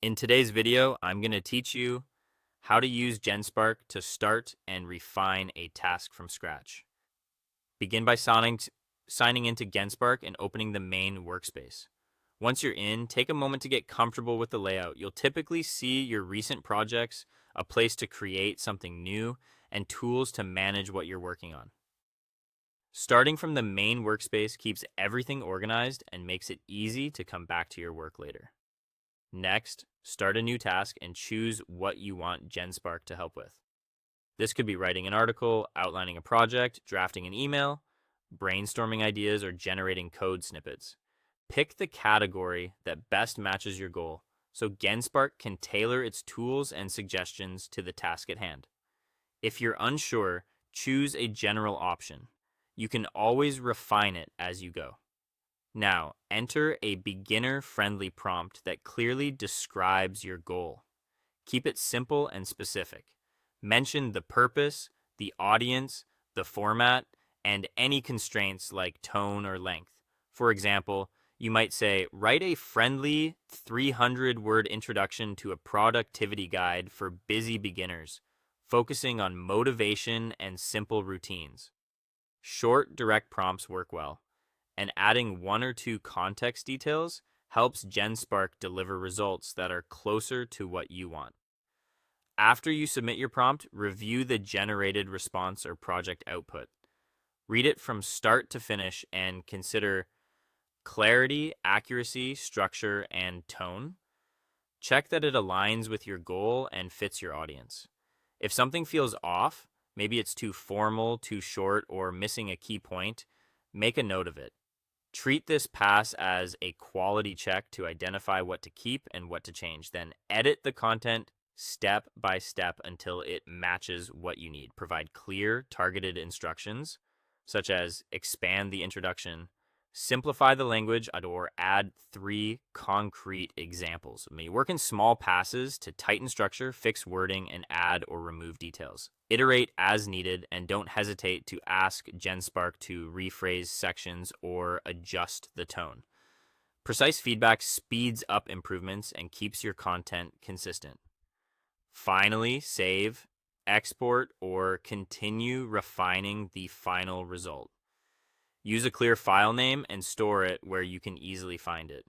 In today's video, I'm going to teach you how to use Genspark to start and refine a task from scratch. Begin by signing into Genspark and opening the main workspace. Once you're in, take a moment to get comfortable with the layout. You'll typically see your recent projects, a place to create something new, and tools to manage what you're working on. Starting from the main workspace keeps everything organized and makes it easy to come back to your work later. Next, start a new task and choose what you want Genspark to help with. This could be writing an article, outlining a project, drafting an email, brainstorming ideas, or generating code snippets. Pick the category that best matches your goal so Genspark can tailor its tools and suggestions to the task at hand. If you're unsure, choose a general option. You can always refine it as you go. Now, enter a beginner-friendly prompt that clearly describes your goal. Keep it simple and specific. Mention the purpose, the audience, the format, and any constraints like tone or length. For example, you might say, write a friendly 300-word introduction to a productivity guide for busy beginners, focusing on motivation and simple routines. Short, direct prompts work well, and adding one or two context details helps Genspark deliver results that are closer to what you want. After you submit your prompt, review the generated response or project output. Read it from start to finish and consider clarity, accuracy, structure, and tone. Check that it aligns with your goal and fits your audience. If something feels off, maybe it's too formal, too short, or missing a key point, make a note of it. Treat this pass as a quality check to identify what to keep and what to change. Then edit the content step by step until it matches what you need. Provide clear, targeted instructions, such as expand the introduction, simplify the language, or add 3 concrete examples. Work in small passes to tighten structure, fix wording, and add or remove details. Iterate as needed, and don't hesitate to ask Genspark to rephrase sections or adjust the tone. Precise feedback speeds up improvements and keeps your content consistent. Finally, save, export, or continue refining the final result. Use a clear file name and store it where you can easily find it.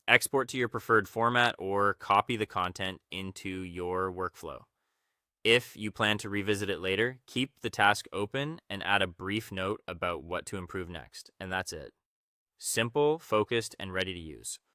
Export to your preferred format or copy the content into your workflow. If you plan to revisit it later, keep the task open and add a brief note about what to improve next, and that's it. Simple, focused, and ready to use.